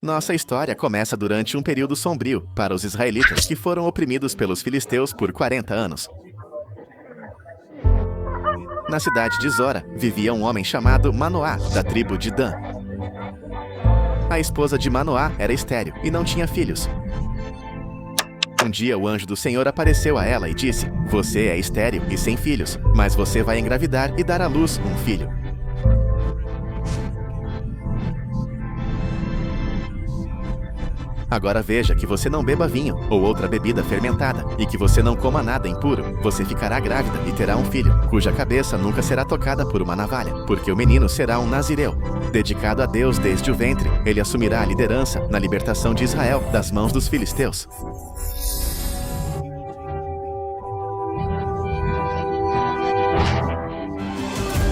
Nossa história começa durante um período sombrio para os israelitas que foram oprimidos pelos filisteus por 40 anos. Na cidade de Zora, vivia um homem chamado Manoá, da tribo de Dan. A esposa de Manoá era estéril e não tinha filhos. Um dia o anjo do Senhor apareceu a ela e disse: "Você é estéril e sem filhos, mas você vai engravidar e dar à luz um filho. Agora veja que você não beba vinho ou outra bebida fermentada e que você não coma nada impuro. Você ficará grávida e terá um filho, cuja cabeça nunca será tocada por uma navalha, porque o menino será um nazireu, dedicado a Deus desde o ventre. Ele assumirá a liderança na libertação de Israel das mãos dos filisteus."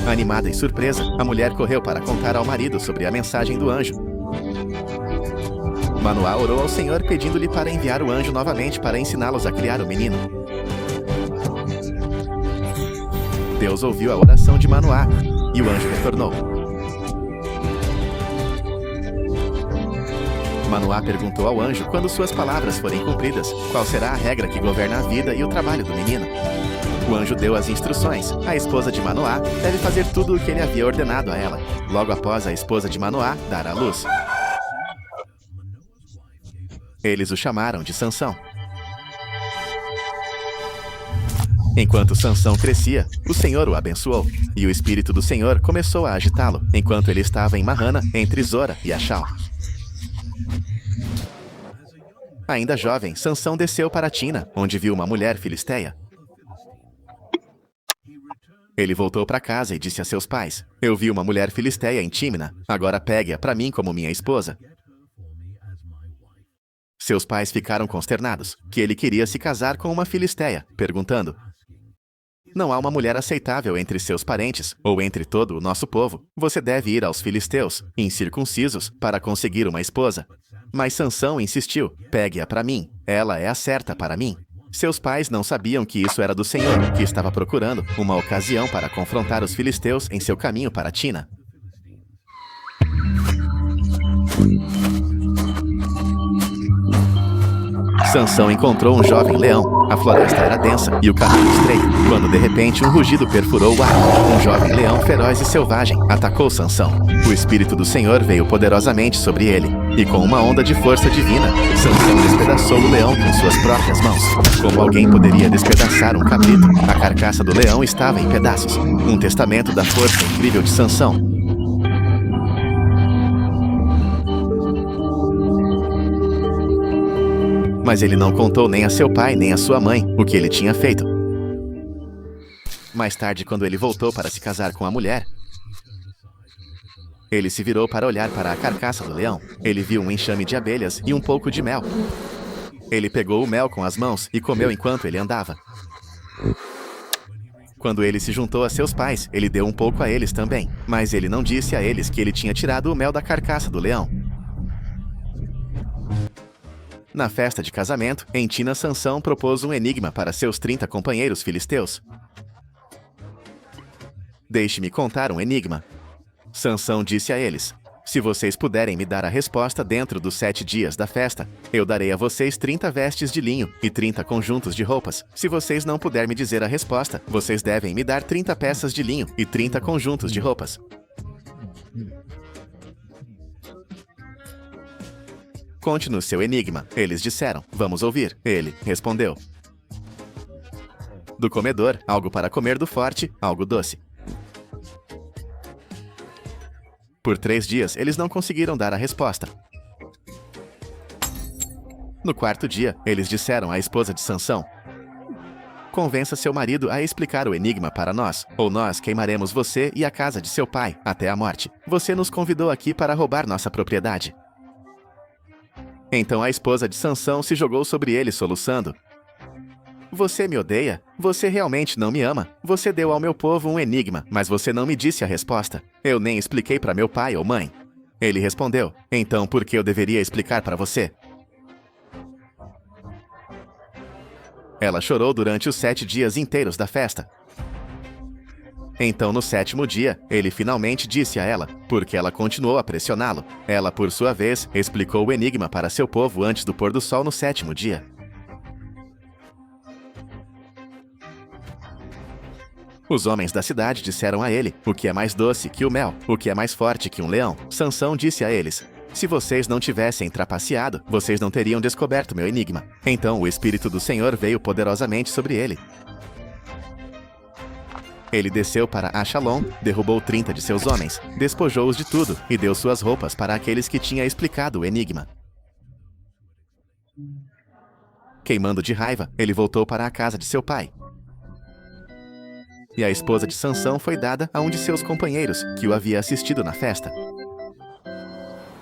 Animada e surpresa, a mulher correu para contar ao marido sobre a mensagem do anjo. Manoá orou ao Senhor pedindo-lhe para enviar o anjo novamente para ensiná-los a criar o menino. Deus ouviu a oração de Manoá e o anjo retornou. Manoá perguntou ao anjo quando suas palavras forem cumpridas, qual será a regra que governa a vida e o trabalho do menino. O anjo deu as instruções. A esposa de Manoá deve fazer tudo o que ele havia ordenado a ela, logo após a esposa de Manoá dar à luz. Eles o chamaram de Sansão. Enquanto Sansão crescia, o Senhor o abençoou, e o Espírito do Senhor começou a agitá-lo, enquanto ele estava em Mahana, entre Zora e Ashal. Ainda jovem, Sansão desceu para Tina, onde viu uma mulher filisteia. Ele voltou para casa e disse a seus pais: "Eu vi uma mulher filisteia em Tímina, agora pegue-a para mim como minha esposa." Seus pais ficaram consternados, que ele queria se casar com uma filisteia, perguntando: "Não há uma mulher aceitável entre seus parentes, ou entre todo o nosso povo. Você deve ir aos filisteus, incircuncisos, para conseguir uma esposa." Mas Sansão insistiu: "Pegue-a para mim, ela é a certa para mim." Seus pais não sabiam que isso era do Senhor, que estava procurando uma ocasião para confrontar os filisteus em seu caminho para Tina. Sansão encontrou um jovem leão. A floresta era densa e o caminho estreito, quando de repente um rugido perfurou o ar. Um jovem leão feroz e selvagem atacou Sansão. O Espírito do Senhor veio poderosamente sobre ele, e com uma onda de força divina, Sansão despedaçou o leão com suas próprias mãos. Como alguém poderia despedaçar um cabrito? A carcaça do leão estava em pedaços. Um testamento da força incrível de Sansão. Mas ele não contou nem a seu pai nem a sua mãe o que ele tinha feito. Mais tarde, quando ele voltou para se casar com a mulher, ele se virou para olhar para a carcaça do leão. Ele viu um enxame de abelhas e um pouco de mel. Ele pegou o mel com as mãos e comeu enquanto ele andava. Quando ele se juntou a seus pais, ele deu um pouco a eles também, mas ele não disse a eles que ele tinha tirado o mel da carcaça do leão. Na festa de casamento, em Tina, Sansão propôs um enigma para seus 30 companheiros filisteus. "Deixe-me contar um enigma." Sansão disse a eles: "Se vocês puderem me dar a resposta dentro dos 7 dias da festa, eu darei a vocês 30 vestes de linho e 30 conjuntos de roupas. Se vocês não puderem me dizer a resposta, vocês devem me dar 30 peças de linho e 30 conjuntos de roupas." "Conte-nos seu enigma," eles disseram. "Vamos ouvir." Ele respondeu: "Do comedor, algo para comer, do forte, algo doce." Por 3 dias, eles não conseguiram dar a resposta. No 4º dia, eles disseram à esposa de Sansão: "Convença seu marido a explicar o enigma para nós, ou nós queimaremos você e a casa de seu pai até a morte. Você nos convidou aqui para roubar nossa propriedade." Então a esposa de Sansão se jogou sobre ele soluçando: "Você me odeia? Você realmente não me ama? Você deu ao meu povo um enigma, mas você não me disse a resposta. Eu nem expliquei para meu pai ou mãe." Ele respondeu: "Então por que eu deveria explicar para você?" Ela chorou durante os 7 dias inteiros da festa. Então, no 7º dia, ele finalmente disse a ela, porque ela continuou a pressioná-lo. Ela, por sua vez, explicou o enigma para seu povo antes do pôr do sol no 7º dia. Os homens da cidade disseram a ele: o que é mais doce que o mel? O que é mais forte que um leão? Sansão disse a eles: se vocês não tivessem trapaceado, vocês não teriam descoberto meu enigma. Então o Espírito do Senhor veio poderosamente sobre ele. Ele desceu para Ashalon, derrubou 30 de seus homens, despojou-os de tudo e deu suas roupas para aqueles que tinha explicado o enigma. Queimando de raiva, ele voltou para a casa de seu pai. E a esposa de Sansão foi dada a um de seus companheiros, que o havia assistido na festa.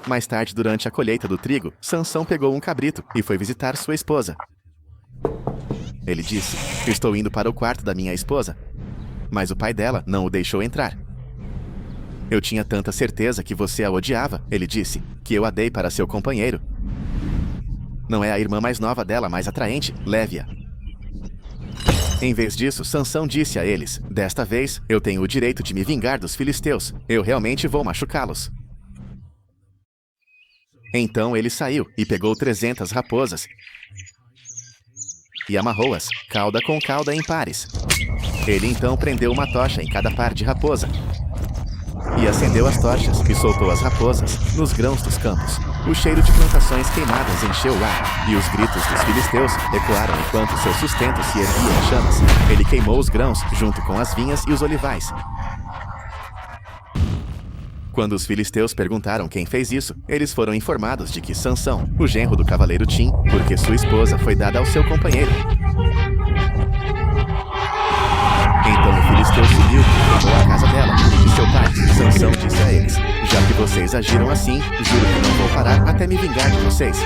Mais tarde, durante a colheita do trigo, Sansão pegou um cabrito e foi visitar sua esposa. Ele disse: estou indo para o quarto da minha esposa. Mas o pai dela não o deixou entrar. Eu tinha tanta certeza que você a odiava, ele disse, que eu a dei para seu companheiro. Não é a irmã mais nova dela mais atraente? Leve-a. Em vez disso, Sansão disse a eles: desta vez, eu tenho o direito de me vingar dos filisteus. Eu realmente vou machucá-los. Então ele saiu e pegou 300 raposas e amarrou-as, cauda com cauda em pares. Ele então prendeu uma tocha em cada par de raposa e acendeu as tochas e soltou as raposas nos grãos dos campos. O cheiro de plantações queimadas encheu o ar, e os gritos dos filisteus ecoaram enquanto seu sustento se erguia em chamas. Ele queimou os grãos junto com as vinhas e os olivais. Quando os filisteus perguntaram quem fez isso, eles foram informados de que Sansão, o genro do cavaleiro Tim, porque sua esposa foi dada ao seu companheiro. Então o filisteu subiu e tomou a casa dela e de seu pai. Sansão disse a eles: já que vocês agiram assim, juro que não vou parar até me vingar de vocês.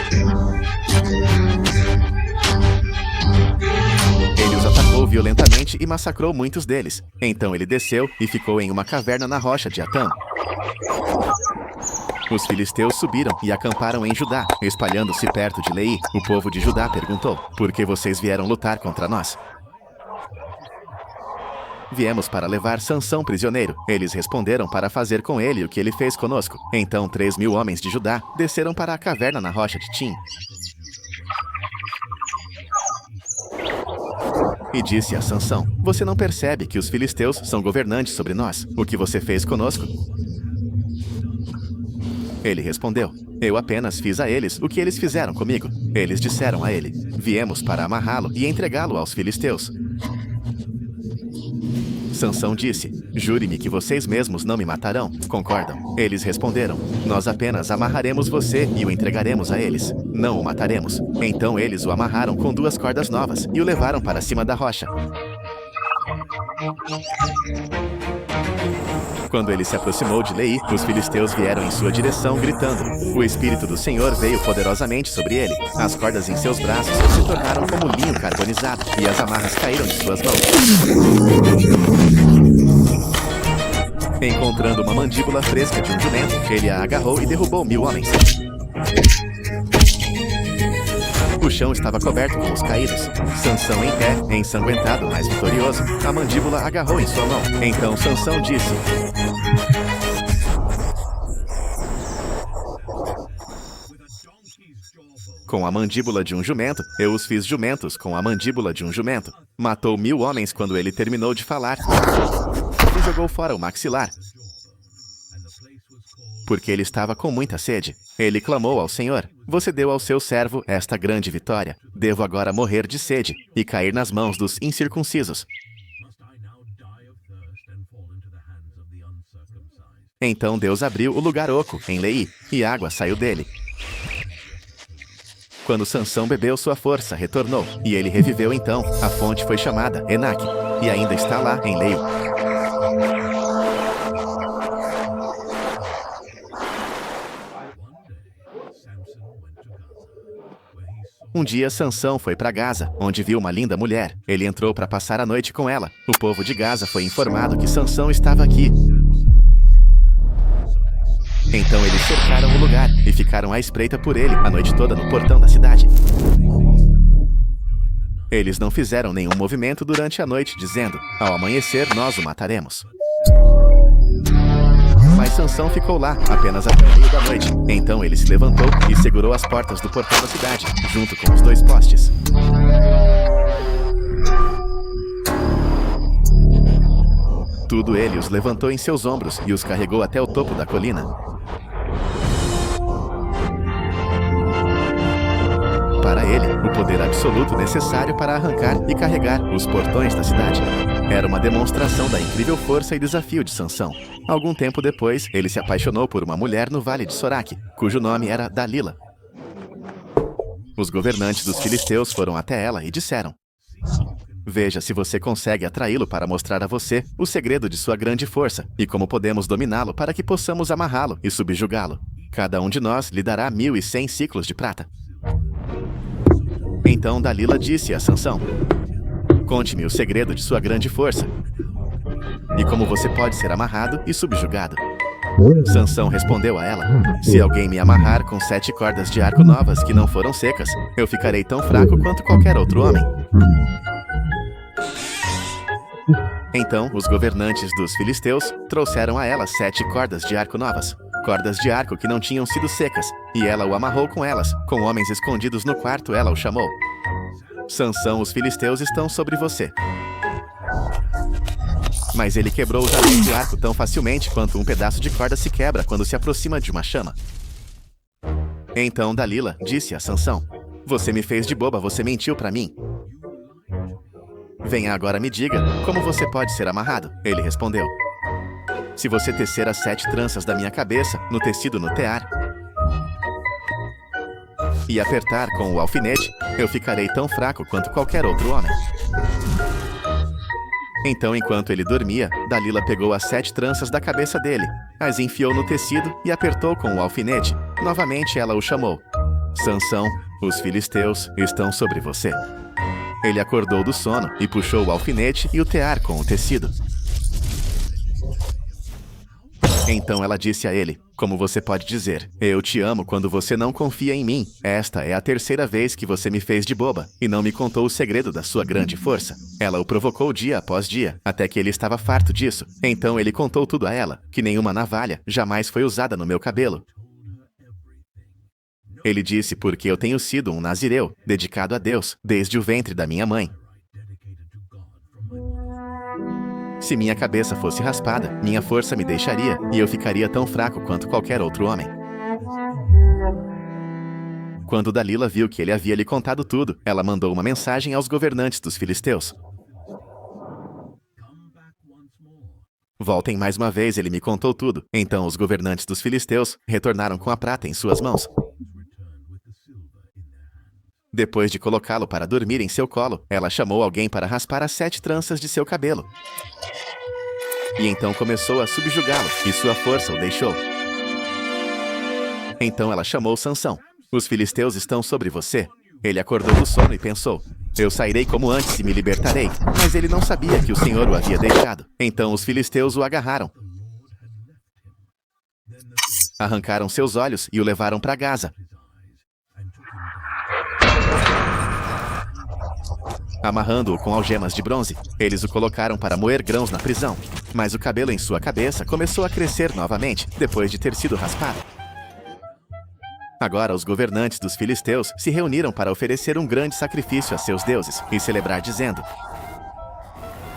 Ele os atacou violentamente e massacrou muitos deles. Então ele desceu e ficou em uma caverna na rocha de Atã. Os filisteus subiram e acamparam em Judá, espalhando-se perto de Leí. O povo de Judá perguntou: por que vocês vieram lutar contra nós? Viemos para levar Sansão prisioneiro. Eles responderam para fazer com ele o que ele fez conosco. Então 3.000 homens de Judá desceram para a caverna na rocha de Tim. E disse a Sansão: você não percebe que os filisteus são governantes sobre nós? O que você fez conosco? Ele respondeu: eu apenas fiz a eles o que eles fizeram comigo. Eles disseram a ele: viemos para amarrá-lo e entregá-lo aos filisteus. Sansão disse: jure-me que vocês mesmos não me matarão. Concordam? Eles responderam: nós apenas amarraremos você e o entregaremos a eles. Não o mataremos. Então eles o amarraram com 2 cordas novas e o levaram para cima da rocha. Quando ele se aproximou de Leí, os filisteus vieram em sua direção, gritando. O Espírito do Senhor veio poderosamente sobre ele. As cordas em seus braços se tornaram como linho carbonizado, e as amarras caíram de suas mãos. Encontrando uma mandíbula fresca de um jumento, ele a agarrou e derrubou 1.000 homens. O chão estava coberto com os caídos. Sansão em pé, ensanguentado, mas vitorioso. A mandíbula agarrou em sua mão. Então Sansão disse: com a mandíbula de um jumento, eu os fiz jumentos com a mandíbula de um jumento. Matou 1.000 homens quando ele terminou de falar e jogou fora o maxilar, porque ele estava com muita sede. Ele clamou ao Senhor: você deu ao seu servo esta grande vitória. Devo agora morrer de sede e cair nas mãos dos incircuncisos. Então Deus abriu o lugar oco em Leí, e água saiu dele. Quando Sansão bebeu, sua força retornou, e ele reviveu então. A fonte foi chamada Enaque, e ainda está lá em Leí. Um dia Sansão foi para Gaza, onde viu uma linda mulher. Ele entrou para passar a noite com ela. O povo de Gaza foi informado que Sansão estava aqui. Então eles cercaram o lugar e ficaram à espreita por ele a noite toda no portão da cidade. Eles não fizeram nenhum movimento durante a noite, dizendo: ao amanhecer nós o mataremos. Sansão ficou lá apenas até o meio da noite. Então ele se levantou e segurou as portas do portão da cidade, junto com os 2 postes. Tudo ele os levantou em seus ombros e os carregou até o topo da colina. Para ele, o poder absoluto necessário para arrancar e carregar os portões da cidade. Era uma demonstração da incrível força e desafio de Sansão. Algum tempo depois, ele se apaixonou por uma mulher no Vale de Soraque, cujo nome era Dalila. Os governantes dos filisteus foram até ela e disseram: veja se você consegue atraí-lo para mostrar a você o segredo de sua grande força e como podemos dominá-lo para que possamos amarrá-lo e subjugá-lo. Cada um de nós lhe dará 1.100 ciclos de prata. Então Dalila disse a Sansão: conte-me o segredo de sua grande força e como você pode ser amarrado e subjugado. Sansão respondeu a ela: se alguém me amarrar com 7 cordas de arco novas que não foram secas, eu ficarei tão fraco quanto qualquer outro homem. Então os governantes dos filisteus trouxeram a ela 7 cordas de arco novas, cordas de arco que não tinham sido secas, e ela o amarrou com elas. Com homens escondidos no quarto, ela o chamou: Sansão, os filisteus estão sobre você. Mas ele quebrou os anéis de arco tão facilmente quanto um pedaço de corda se quebra quando se aproxima de uma chama. Então Dalila disse a Sansão: você me fez de boba, você mentiu para mim. Venha agora, me diga, como você pode ser amarrado? Ele respondeu: se você tecer as 7 tranças da minha cabeça no tecido no tear e apertar com o alfinete, eu ficarei tão fraco quanto qualquer outro homem. Então, enquanto ele dormia, Dalila pegou as 7 tranças da cabeça dele, as enfiou no tecido e apertou com o alfinete. Novamente ela o chamou: Sansão, os filisteus estão sobre você. Ele acordou do sono e puxou o alfinete e o tear com o tecido. Então ela disse a ele: como você pode dizer, eu te amo quando você não confia em mim? Esta é a 3ª vez que você me fez de boba e não me contou o segredo da sua grande força. Ela o provocou dia após dia, até que ele estava farto disso. Então ele contou tudo a ela, que nenhuma navalha jamais foi usada no meu cabelo. Ele disse: porque eu tenho sido um nazireu, dedicado a Deus, desde o ventre da minha mãe. Se minha cabeça fosse raspada, minha força me deixaria, e eu ficaria tão fraco quanto qualquer outro homem. Quando Dalila viu que ele havia lhe contado tudo, ela mandou uma mensagem aos governantes dos filisteus: voltem mais uma vez, ele me contou tudo. Então os governantes dos filisteus retornaram com a prata em suas mãos. Depois de colocá-lo para dormir em seu colo, ela chamou alguém para raspar as 7 tranças de seu cabelo. E então começou a subjugá-lo, e sua força o deixou. Então ela chamou Sansão: os filisteus estão sobre você. Ele acordou do sono e pensou: eu sairei como antes e me libertarei. Mas ele não sabia que o Senhor o havia deixado. Então os filisteus o agarraram, arrancaram seus olhos e o levaram para Gaza. Amarrando-o com algemas de bronze, eles o colocaram para moer grãos na prisão. Mas o cabelo em sua cabeça começou a crescer novamente, depois de ter sido raspado. Agora os governantes dos filisteus se reuniram para oferecer um grande sacrifício a seus deuses e celebrar dizendo: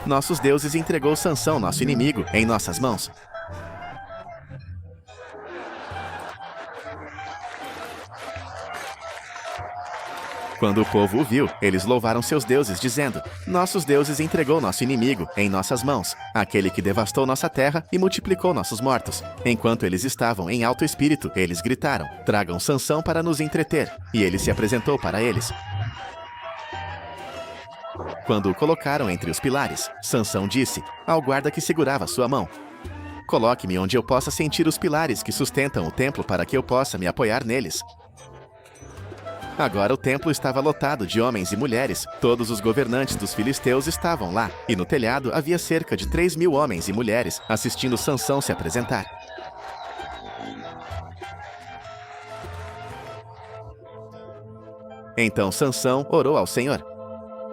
nossos deuses entregou Sansão, nosso inimigo, em nossas mãos. Quando o povo o viu, eles louvaram seus deuses, dizendo: nossos deuses entregou nosso inimigo em nossas mãos, aquele que devastou nossa terra e multiplicou nossos mortos. Enquanto eles estavam em alto espírito, eles gritaram: tragam Sansão para nos entreter. E ele se apresentou para eles. Quando o colocaram entre os pilares, Sansão disse ao guarda que segurava sua mão: coloque-me onde eu possa sentir os pilares que sustentam o templo para que eu possa me apoiar neles. Agora o templo estava lotado de homens e mulheres. Todos os governantes dos filisteus estavam lá, e no telhado havia cerca de 3.000 homens e mulheres assistindo Sansão se apresentar. Então Sansão orou ao Senhor: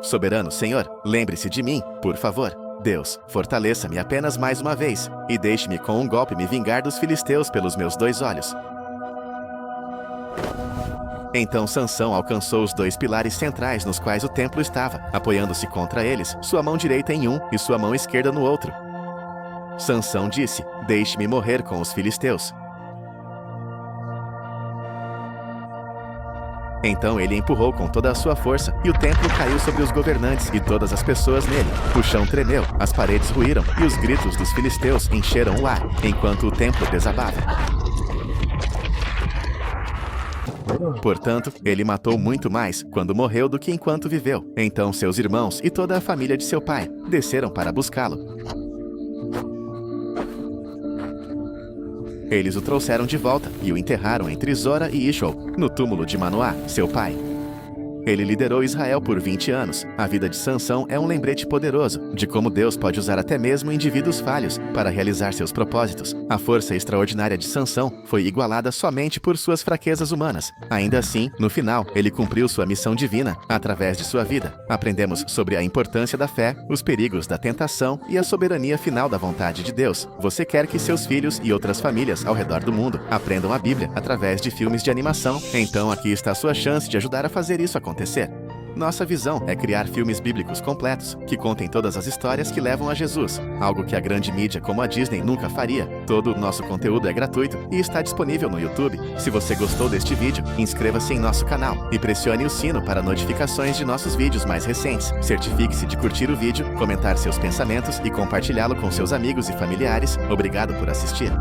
soberano Senhor, lembre-se de mim, por favor. Deus, fortaleça-me apenas mais uma vez, e deixe-me com um golpe me vingar dos filisteus pelos meus 2 olhos. Então Sansão alcançou os 2 pilares centrais nos quais o templo estava, apoiando-se contra eles, sua mão direita em um e sua mão esquerda no outro. Sansão disse: deixe-me morrer com os filisteus. Então ele empurrou com toda a sua força, e o templo caiu sobre os governantes e todas as pessoas nele. O chão tremeu, as paredes ruíram, e os gritos dos filisteus encheram o ar, enquanto o templo desabava. Portanto, ele matou muito mais quando morreu do que enquanto viveu. Então seus irmãos e toda a família de seu pai desceram para buscá-lo. Eles o trouxeram de volta e o enterraram entre Zora e Ishol, no túmulo de Manoá, seu pai. Ele liderou Israel por 20 anos. A vida de Sansão é um lembrete poderoso de como Deus pode usar até mesmo indivíduos falhos para realizar seus propósitos. A força extraordinária de Sansão foi igualada somente por suas fraquezas humanas. Ainda assim, no final, ele cumpriu sua missão divina através de sua vida. Aprendemos sobre a importância da fé, os perigos da tentação e a soberania final da vontade de Deus. Você quer que seus filhos e outras famílias ao redor do mundo aprendam a Bíblia através de filmes de animação? Então aqui está a sua chance de ajudar a fazer isso acontecer. Nossa visão é criar filmes bíblicos completos, que contem todas as histórias que levam a Jesus, algo que a grande mídia como a Disney nunca faria. Todo o nosso conteúdo é gratuito e está disponível no YouTube. Se você gostou deste vídeo, inscreva-se em nosso canal e pressione o sino para notificações de nossos vídeos mais recentes. Certifique-se de curtir o vídeo, comentar seus pensamentos e compartilhá-lo com seus amigos e familiares. Obrigado por assistir.